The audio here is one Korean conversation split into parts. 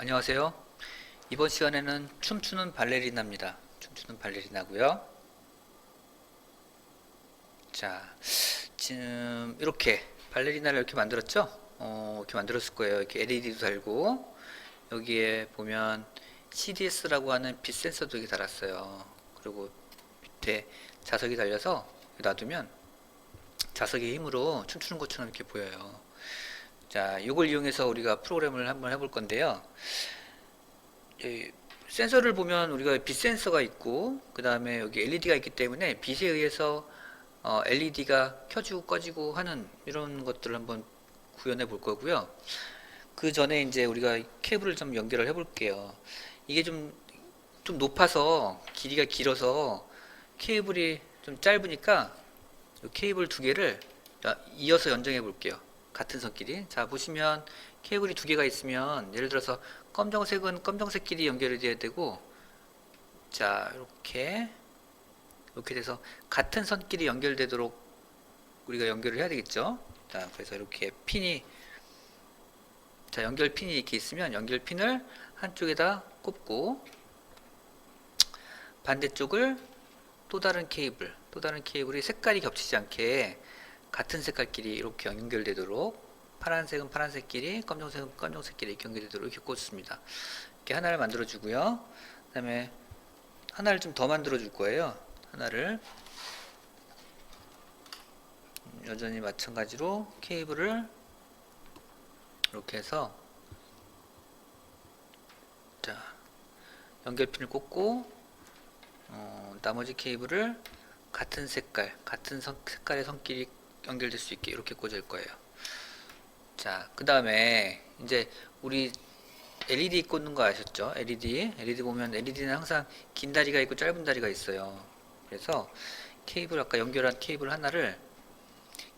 안녕하세요. 이번 시간에는 춤추는 발레리나입니다. 춤추는 발레리나고요. 자, 지금 이렇게 발레리나를 이렇게 만들었죠? 이렇게 만들었을 거예요. 이렇게 LED도 달고 여기에 보면 CDS라고 하는 빛 센서도 이렇게 달았어요. 그리고 밑에 자석이 달려서 놔두면 자석의 힘으로 춤추는 것처럼 이렇게 보여요. 자, 이걸 이용해서 우리가 프로그램을 한번 해볼 건데요. 센서를 보면 우리가 빛 센서가 있고 그 다음에 여기 LED가 있기 때문에 빛에 의해서 LED가 켜지고 꺼지고 하는 이런 것들을 한번 구현해 볼 거고요. 그 전에 이제 우리가 케이블을 좀 연결을 해 볼게요. 이게 좀 높아서 길이가 길어서 케이블이 좀 짧으니까 이 케이블 두 개를 이어서 연정해 볼게요. 같은 선끼리. 자, 보시면 케이블이 두 개가 있으면 예를 들어서 검정색은 검정색끼리 연결이 돼야 되고, 자, 이렇게 돼서 같은 선끼리 연결되도록 우리가 연결을 해야 되겠죠. 자, 그래서 이렇게 연결 핀이 이렇게 있으면 연결 핀을 한쪽에다 꼽고 반대쪽을 또 다른 케이블이 색깔이 겹치지 않게 같은 색깔끼리 이렇게 연결되도록, 파란색은 파란색끼리, 검정색은 검정색끼리 이렇게 연결되도록 이렇게 꽂습니다. 이렇게 하나를 만들어 주고요. 그 다음에 하나를 좀 더 만들어 줄 거예요. 하나를 여전히 마찬가지로 케이블을 이렇게 해서, 자, 연결핀을 꽂고 나머지 케이블을 같은 색깔의 선끼리 연결될 수 있게 이렇게 꽂을 거예요. 자, 그 다음에 이제 우리 LED 꽂는 거 아셨죠? LED 보면 LED는 항상 긴 다리가 있고 짧은 다리가 있어요. 그래서 아까 연결한 케이블 하나를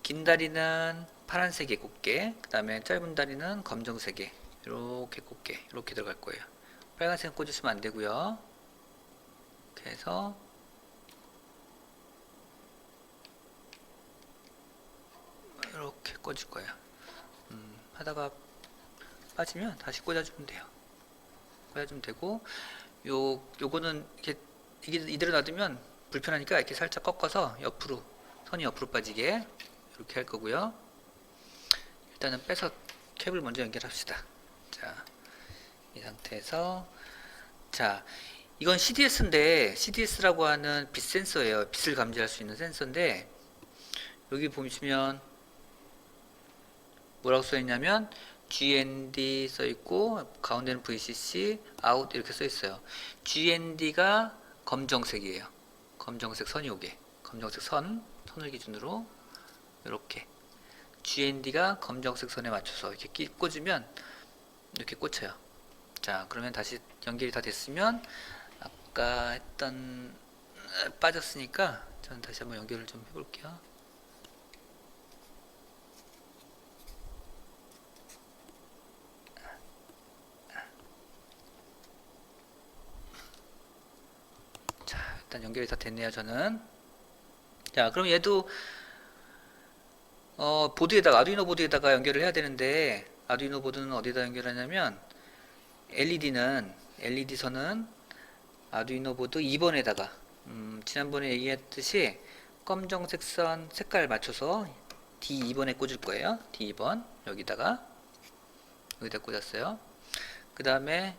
긴 다리는 파란색에 꽂게, 그 다음에 짧은 다리는 검정색에 이렇게 꽂게, 이렇게 들어갈 거예요. 빨간색 꽂으시면 안 되고요. 이렇게 해서 이렇게 꽂을 거예요. 하다가 빠지면 다시 꽂아주면 돼요. 꽂아주면 되고, 요거는 이게 이대로 놔두면 불편하니까 이렇게 살짝 꺾어서 선이 옆으로 빠지게 이렇게 할 거고요. 일단은 빼서 캡을 먼저 연결합시다. 자, 이 상태에서, 자, 이건 CDS인데, CDS라고 하는 빛 센서예요. 빛을 감지할 수 있는 센서인데, 여기 보시면 뭐라고 써 있냐면 GND 써 있고 가운데는 VCC, out 이렇게 써 있어요. GND가 검정색이에요. 검정색 선이 오게, 검정색 선을 기준으로 이렇게 GND가 검정색 선에 맞춰서 이렇게 꽂으면 이렇게 꽂혀요. 자, 그러면 다시 연결이 다 됐으면 아까 했던 빠졌으니까 저는 다시 한번 연결을 좀 해볼게요. 일단 연결이 다 됐네요. 저는. 자, 그럼 얘도 아두이노 보드에다가 연결을 해야 되는데, 아두이노 보드는 어디다 연결하냐면 LED 선은 아두이노 보드 2번에다가 지난번에 얘기했듯이 검정색 선 색깔 맞춰서 D2번에 꽂을 거예요. D2번 여기다 꽂았어요. 그 다음에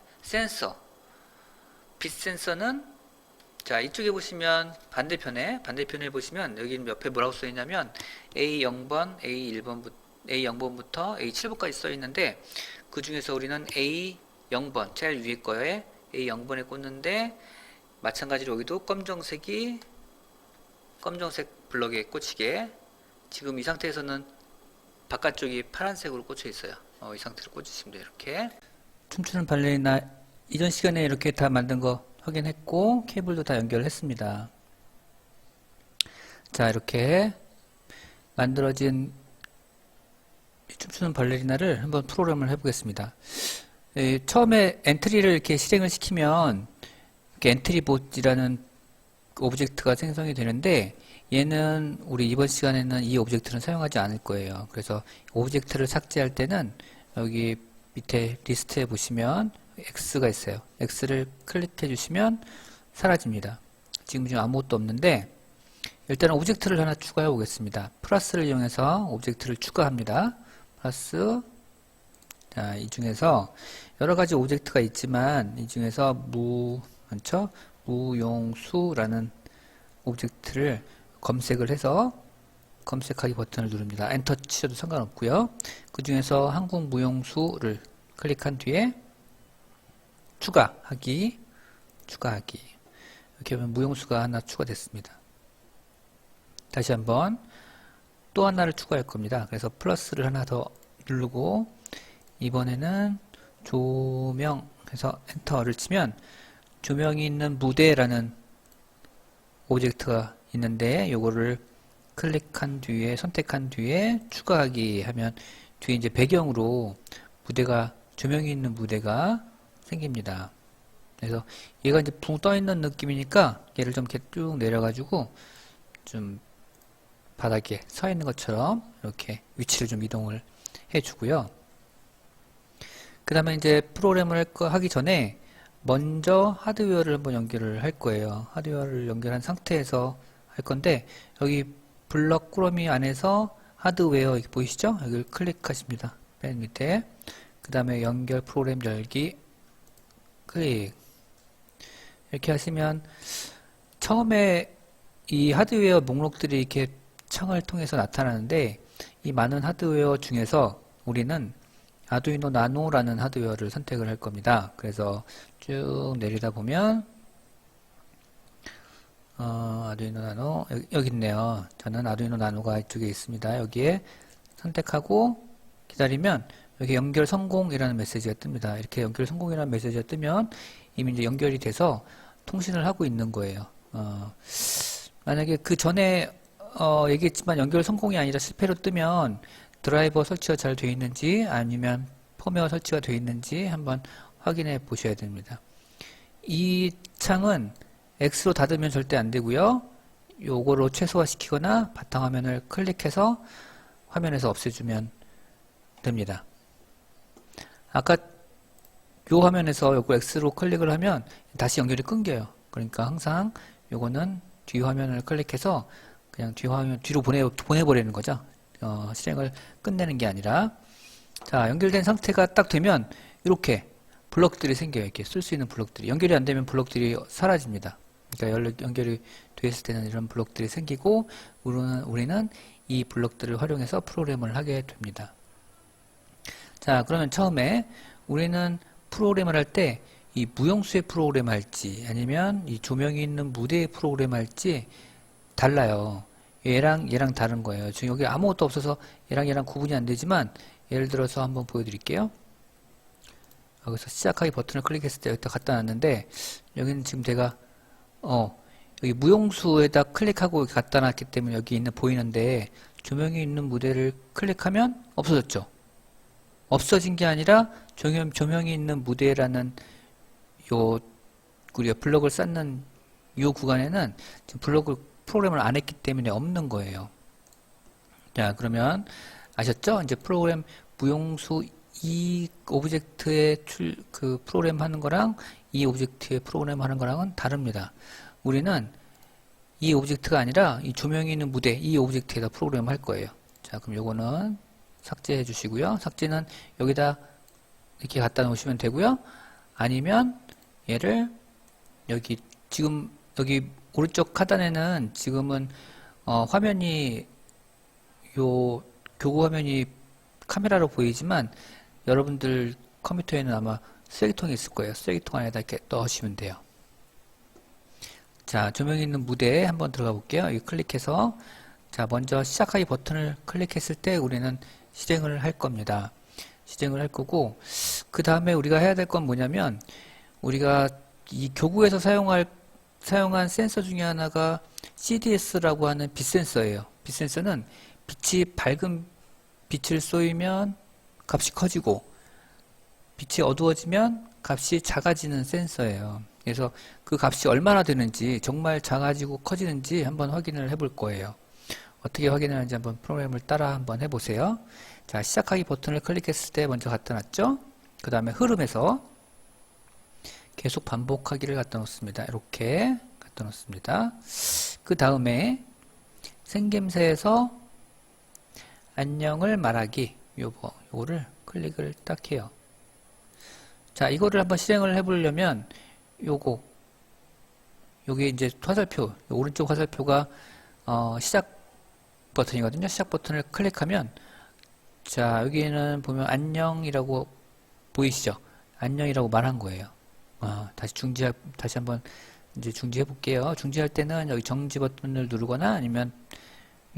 빛 센서는, 자, 이쪽에 보시면 반대편에 보시면 여기 옆에 뭐라고 써 있냐면 A0번, A0번부터 A7번까지 써 있는데, 그 중에서 우리는 A0번 제일 위에 거에 A0번에 꽂는데, 마찬가지로 여기도 검정색 블럭에 꽂히게, 지금 이 상태에서는 바깥쪽이 파란색으로 꽂혀 있어요. 이 상태로 꽂으시면 돼요. 이렇게 춤추는 발레리나 이전 시간에 이렇게 다 만든 거 확인했고, 케이블도 다 연결했습니다. 자, 이렇게 만들어진 춤추는 발레리나를 한번 프로그램을 해보겠습니다. 처음에 엔트리를 이렇게 실행을 시키면 이렇게 엔트리봇이라는 오브젝트가 생성이 되는데, 얘는 우리 이번 시간에는 이 오브젝트는 사용하지 않을 거예요. 그래서 오브젝트를 삭제할 때는 여기 밑에 리스트에 보시면 X가 있어요. X를 클릭해 주시면 사라집니다. 지금 아무것도 없는데 일단은 오브젝트를 하나 추가해 보겠습니다. 플러스를 이용해서 오브젝트를 추가합니다. 플러스. 자, 이 중에서 여러 가지 오브젝트가 있지만 이 중에서 그렇죠? 무용수라는 오브젝트를 검색을 해서 검색하기 버튼을 누릅니다. 엔터 치셔도 상관없고요. 그 중에서 한국무용수를 클릭한 뒤에 추가하기 이렇게 하면 무용수가 하나 추가됐습니다. 다시 한번 또 하나를 추가할 겁니다. 그래서 플러스를 하나 더 누르고 이번에는 조명해서 엔터를 치면 조명이 있는 무대라는 오브젝트가 있는데 요거를 클릭한 뒤에 선택한 뒤에 추가하기 하면 뒤에 이제 배경으로 조명이 있는 무대가 생깁니다. 그래서 얘가 이제 붕 떠 있는 느낌이니까 얘를 좀 이렇게 쭉 내려가지고 좀 바닥에 서 있는 것처럼 이렇게 위치를 좀 이동을 해주고요. 그 다음에 이제 프로그램을 하기 전에 먼저 하드웨어를 한번 연결을 할 거예요. 하드웨어를 연결한 상태에서 할 건데 여기 블럭 꾸러미 안에서 하드웨어 여기 보이시죠? 여기를 클릭하십니다. 맨 밑에. 그 다음에 연결 프로그램 열기 클릭. 이렇게 하시면 처음에 이 하드웨어 목록들이 이렇게 창을 통해서 나타나는데 이 많은 하드웨어 중에서 우리는 아두이노 나노라는 하드웨어를 선택을 할 겁니다. 그래서 쭉 내리다 보면 아두이노 나노 여기 있네요. 저는 아두이노 나노가 이쪽에 있습니다. 여기에 선택하고 기다리면 여기 연결 성공이라는 메시지가 뜹니다. 이렇게 연결 성공이라는 메시지가 뜨면 이미 이제 연결이 돼서 통신을 하고 있는 거예요. 만약에 그 전에 얘기했지만 연결 성공이 아니라 실패로 뜨면 드라이버 설치가 잘 되어 있는지 아니면 펌웨어 설치가 되어 있는지 한번 확인해 보셔야 됩니다. 이 창은 X로 닫으면 절대 안 되고요. 요거로 최소화시키거나 바탕화면을 클릭해서 화면에서 없애주면 됩니다. 아까 요 화면에서 요거 X로 클릭을 하면 다시 연결이 끊겨요. 그러니까 항상 요거는 뒤 화면을 클릭해서 그냥 뒤로 보내버리는 거죠. 실행을 끝내는 게 아니라. 자, 연결된 상태가 딱 되면 이렇게 블럭들이 생겨요. 이렇게 쓸 수 있는 블럭들이. 연결이 안 되면 블럭들이 사라집니다. 그러니까 연결이 됐을 때는 이런 블럭들이 생기고 우리는 이 블럭들을 활용해서 프로그램을 하게 됩니다. 자, 그러면 처음에 우리는 프로그램을 할 때 이 무용수의 프로그램 할지 아니면 이 조명이 있는 무대의 프로그램 할지 달라요. 얘랑 다른 거예요. 지금 여기 아무것도 없어서 얘랑 구분이 안 되지만 예를 들어서 한번 보여드릴게요. 여기서 시작하기 버튼을 클릭했을 때 여기다 갖다 놨는데 여기는 지금 제가 여기 무용수에다 클릭하고 갖다 놨기 때문에 여기 보이는데 조명이 있는 무대를 클릭하면 없어졌죠. 없어진 게 아니라 조명이 있는 무대라는 우리가 블럭을 쌓는 이 구간에는 지금 프로그램을 안 했기 때문에 없는 거예요. 자, 그러면 아셨죠? 이제 프로그램 무용수 이 오브젝트의 프로그램 하는 거랑 이 오브젝트의 프로그램 하는 거랑은 다릅니다. 우리는 이 오브젝트가 아니라 이 조명이 있는 무대 이 오브젝트에다 프로그램 할 거예요. 자, 그럼 요거는 삭제해 주시고요. 삭제는 여기다 이렇게 갖다 놓으시면 되고요. 아니면 얘를 지금 여기 오른쪽 하단에는 지금은 화면이 교구 화면이 카메라로 보이지만 여러분들 컴퓨터에는 아마 쓰레기통이 있을 거예요. 쓰레기통 안에다 이렇게 넣으시면 돼요. 자, 조명이 있는 무대에 한번 들어가 볼게요. 여기 클릭해서 자, 먼저 시작하기 버튼을 클릭했을 때 우리는 실행을 할 겁니다. 실행을 할 거고 그 다음에 우리가 해야 될 건 뭐냐면 우리가 이 교구에서 사용한 센서 중에 하나가 CDS라고 하는 빛 센서예요. 빛 센서는 밝은 빛을 쏘이면 값이 커지고 빛이 어두워지면 값이 작아지는 센서예요. 그래서 그 값이 얼마나 되는지 정말 작아지고 커지는지 한번 확인을 해볼 거예요. 어떻게 확인하는지 한번 프로그램을 따라 한번 해보세요. 자, 시작하기 버튼을 클릭했을 때 먼저 갖다 놨죠. 그 다음에 흐름에서 계속 반복하기를 갖다 놓습니다. 이렇게 갖다 놓습니다. 그 다음에 생김새에서 안녕을 말하기 요거를 클릭을 딱 해요. 자, 이거를 한번 실행을 해보려면 여기 이제 화살표, 오른쪽 화살표가 시작 버튼이거든요. 시작 버튼을 클릭하면 자, 여기에는 보면 안녕이라고 보이시죠? 안녕이라고 말한 거예요. 다시 한번 이제 중지해 볼게요. 중지할 때는 여기 정지 버튼을 누르거나 아니면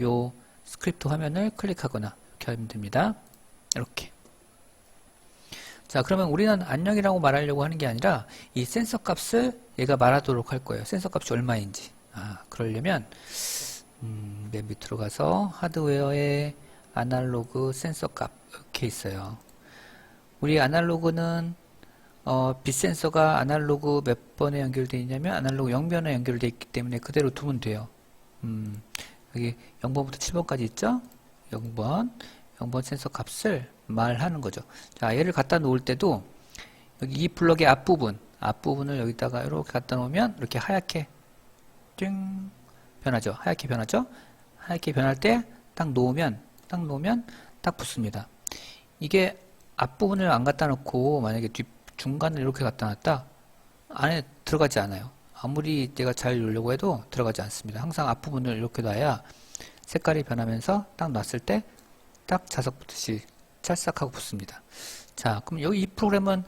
요 스크립트 화면을 클릭하거나 이렇게 하면 됩니다. 이렇게. 자, 그러면 우리는 안녕이라고 말하려고 하는 게 아니라 이 센서 값을 얘가 말하도록 할 거예요. 센서 값이 얼마인지. 그러려면 맨 밑으로 가서 하드웨어에 아날로그 센서 값 이렇게 있어요. 우리 아날로그는 빛센서가 아날로그 몇 번에 연결되어 있냐면 아날로그 0번에 연결되어 있기 때문에 그대로 두면 돼요. 여기 0번부터 7번까지 있죠? 0번 센서 값을 말하는 거죠. 자, 얘를 갖다 놓을 때도 여기 이 블럭의 앞부분을 여기다가 이렇게 갖다 놓으면 이렇게 하얗게 띵 변하죠. 하얗게 변하죠. 하얗게 변할 때 딱 놓으면 딱 붙습니다. 이게 앞부분을 안 갖다 놓고 만약에 중간을 이렇게 갖다 놨다 안에 들어가지 않아요. 아무리 내가 잘 놓으려고 해도 들어가지 않습니다. 항상 앞부분을 이렇게 놔야 색깔이 변하면서 딱 놨을 때 딱 자석 붙듯이 찰싹하고 붙습니다. 자, 그럼 여기 이 프로그램은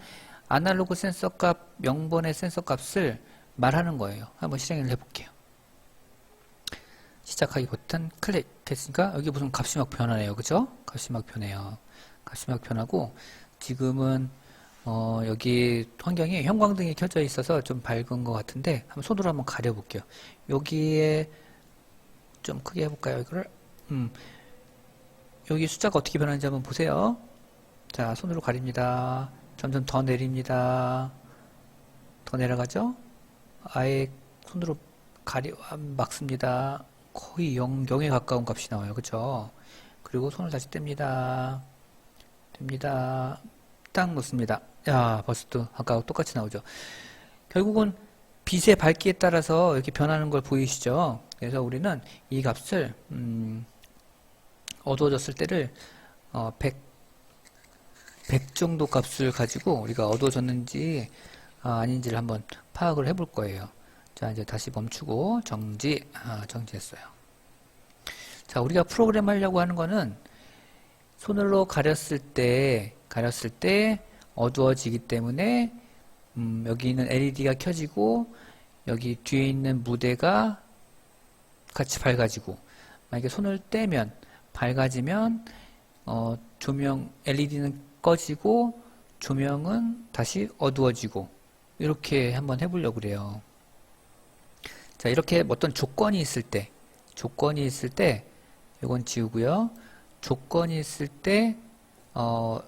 아날로그 센서 값 0번의 센서 값을 말하는 거예요. 한번 실행을 해볼게요. 시작하기 버튼 클릭했으니까 여기 무슨 값이 막 변하네요. 그죠? 값이 막 변해요. 값이 막 변하고 지금은 여기 환경이 형광등이 켜져 있어서 좀 밝은 것 같은데 한번 손으로 한번 가려볼게요. 여기에 좀 크게 해볼까요? 이거를 여기 숫자가 어떻게 변하는지 한번 보세요. 자, 손으로 가립니다. 점점 더 내립니다. 더 내려가죠? 아예 손으로 막습니다. 거의 0에 가까운 값이 나와요. 그쵸? 그리고 손을 다시 뗍니다. 딱 놓습니다. 야, 벌써 또 아까와 똑같이 나오죠. 결국은 빛의 밝기에 따라서 이렇게 변하는 걸 보이시죠? 그래서 우리는 이 값을 어두워졌을 때를 100 정도 값을 가지고 우리가 어두워졌는지 아닌지를 한번 파악을 해볼 거예요. 자, 이제 다시 멈추고 정지했어요. 자, 우리가 프로그램 하려고 하는 거는 손으로 가렸을 때 어두워지기 때문에 여기 있는 LED가 켜지고 여기 뒤에 있는 무대가 같이 밝아지고 만약에 손을 떼면 밝아지면 조명 LED는 꺼지고 조명은 다시 어두워지고 이렇게 한번 해보려고 그래요. 자, 이렇게 어떤 조건이 있을 때 이건 지우고요. 조건이 있을 때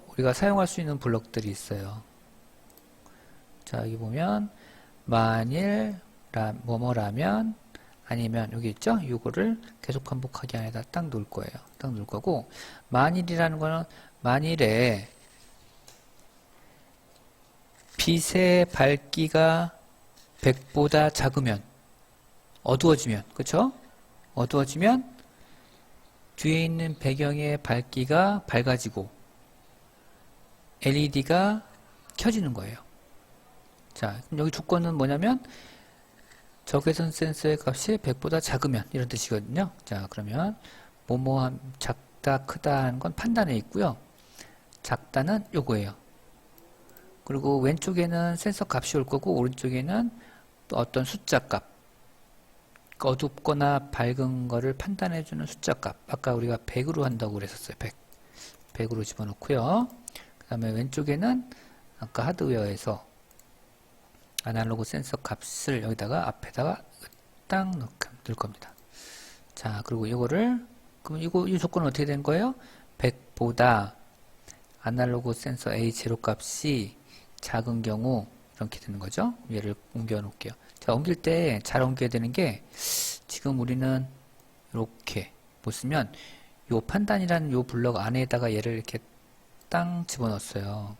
우리가 사용할 수 있는 블럭들이 있어요. 자, 여기 보면 만일 뭐뭐라면 아니면 여기 있죠? 이거를 계속 반복하기 안에다 딱 놓을 거예요. 딱 놓을 거고 만일이라는 거는 만일에 빛의 밝기가 100보다 작으면 어두워지면 그쵸? 어두워지면 뒤에 있는 배경의 밝기가 밝아지고 LED가 켜지는 거예요. 자, 그럼 여기 조건은 뭐냐면 적외선 센서의 값이 100보다 작으면 이런 뜻이거든요. 자, 그러면 뭐뭐 작다 크다 하는 건 판단에 있고요. 작다는 요거예요. 그리고 왼쪽에는 센서 값이 올 거고 오른쪽에는 또 어떤 숫자 값, 어둡거나 밝은 거를 판단해 주는 숫자 값. 아까 우리가 100으로 한다고 그랬었어요. 100으로 집어넣고요. 그 다음에 왼쪽에는 아까 하드웨어에서 아날로그 센서 값을 여기다가 앞에다가 딱 넣을 겁니다. 자, 그리고 이거를 그럼 이 조건은 어떻게 되는 거예요? 100보다 아날로그 센서 A0 값이 작은 경우 이렇게 되는 거죠. 얘를 옮겨 놓을게요. 자, 옮길 때 잘 옮겨야 되는 게 지금 우리는 이렇게 보시면 요 판단이라는 요 블럭 안에다가 얘를 이렇게 땅 집어넣었어요.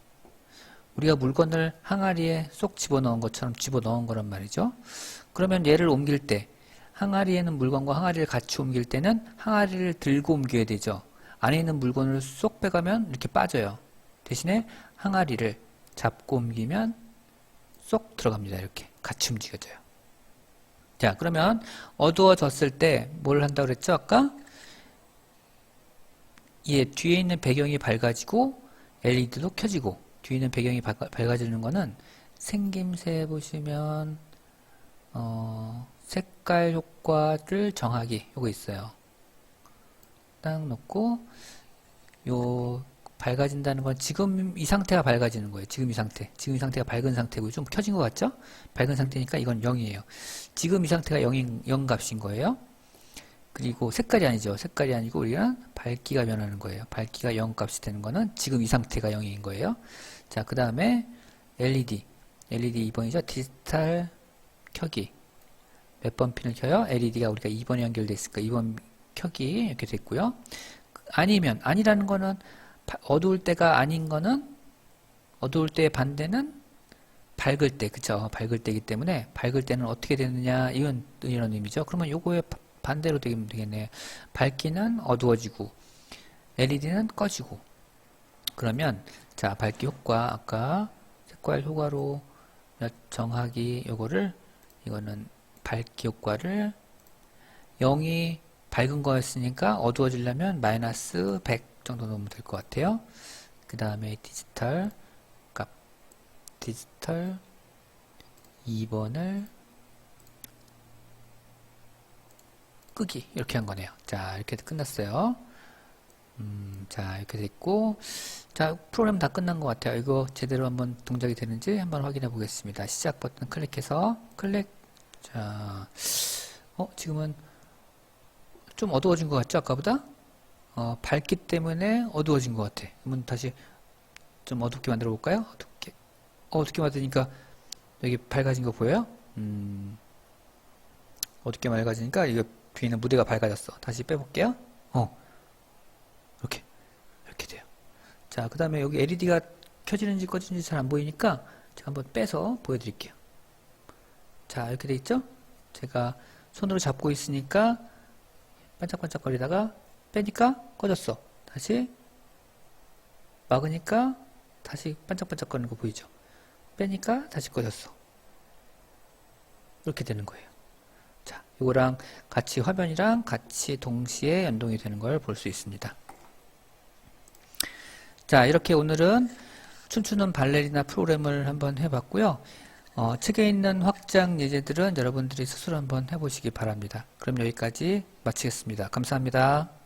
우리가 물건을 항아리에 쏙 집어넣은 것처럼 집어넣은 거란 말이죠. 그러면 얘를 옮길 때 항아리에는 물건과 항아리를 같이 옮길 때는 항아리를 들고 옮겨야 되죠. 안에 있는 물건을 쏙 빼가면 이렇게 빠져요. 대신에 항아리를 잡고 옮기면 쏙 들어갑니다. 이렇게 같이 움직여져요. 자, 그러면 어두워졌을 때 뭘 한다고 그랬죠? 아까 얘 뒤에 있는 배경이 밝아지고 LED도 켜지고 뒤에 있는 배경이 밝아지는 거는 생김새 보시면 색깔 효과를 정하기 요거 있어요. 딱 놓고 요 밝아진다는 건 지금 이 상태가 밝아지는 거예요. 지금 이 상태. 지금 이 상태가 밝은 상태고 좀 켜진 것 같죠? 밝은 상태니까 이건 0이에요. 지금 이 상태가 0 값인 거예요. 그리고 색깔이 아니죠. 색깔이 아니고 우리가 밝기가 변하는 거예요. 밝기가 0 값이 되는 거는 지금 이 상태가 0인 거예요. 자, 그 다음에 LED. LED 2번이죠. 디지털 켜기. 몇 번 핀을 켜요? LED가 우리가 2번에 연결되어 있으니까 2번 켜기 이렇게 됐고요. 아니면 아니라는 거는 어두울 때가 아닌 거는 어두울 때의 반대는 밝을 때, 그쵸? 밝을 때이기 때문에 밝을 때는 어떻게 되느냐 이런 의미죠. 그러면 요거에 반대로 되면 되겠네요. 밝기는 어두워지고 LED는 꺼지고. 그러면 자, 밝기 효과 아까 색깔 효과로 정하기 요거를 이거는 밝기 효과를 0이 밝은 거였으니까 어두워지려면 마이너스 100 정도 넣으면 될 것 같아요. 그 다음에 디지털 값 디지털 2번을 끄기 이렇게 한 거네요. 자, 이렇게 끝났어요. 자, 이렇게 됐고, 자, 프로그램 다 끝난 것 같아요. 이거 제대로 한번 동작이 되는지 한번 확인해 보겠습니다. 시작 버튼 클릭해서 클릭. 자, 지금은 좀 어두워진 것 같죠? 아까보다? 밝기 때문에 어두워진 것 같아. 그러면 다시 좀 어둡게 만들어 볼까요? 어둡게 만드니까 여기 밝아진 거 보여요? 어둡게 밝아지니까 이거 뒤에 있는 무대가 밝아졌어. 다시 빼볼게요. 이렇게 돼요. 자, 그 다음에 여기 LED가 켜지는지 꺼지는지 잘 안 보이니까 제가 한번 빼서 보여드릴게요. 자, 이렇게 돼 있죠? 제가 손으로 잡고 있으니까 반짝반짝거리다가 빼니까 꺼졌어. 다시 막으니까 다시 반짝반짝거리는 거 보이죠? 빼니까 다시 꺼졌어. 이렇게 되는 거예요. 자, 이거랑 같이 화면이랑 같이 동시에 연동이 되는 걸 볼 수 있습니다. 자, 이렇게 오늘은 춤추는 발레리나 프로그램을 한번 해봤고요. 책에 있는 확장 예제들은 여러분들이 스스로 한번 해보시기 바랍니다. 그럼 여기까지 마치겠습니다. 감사합니다.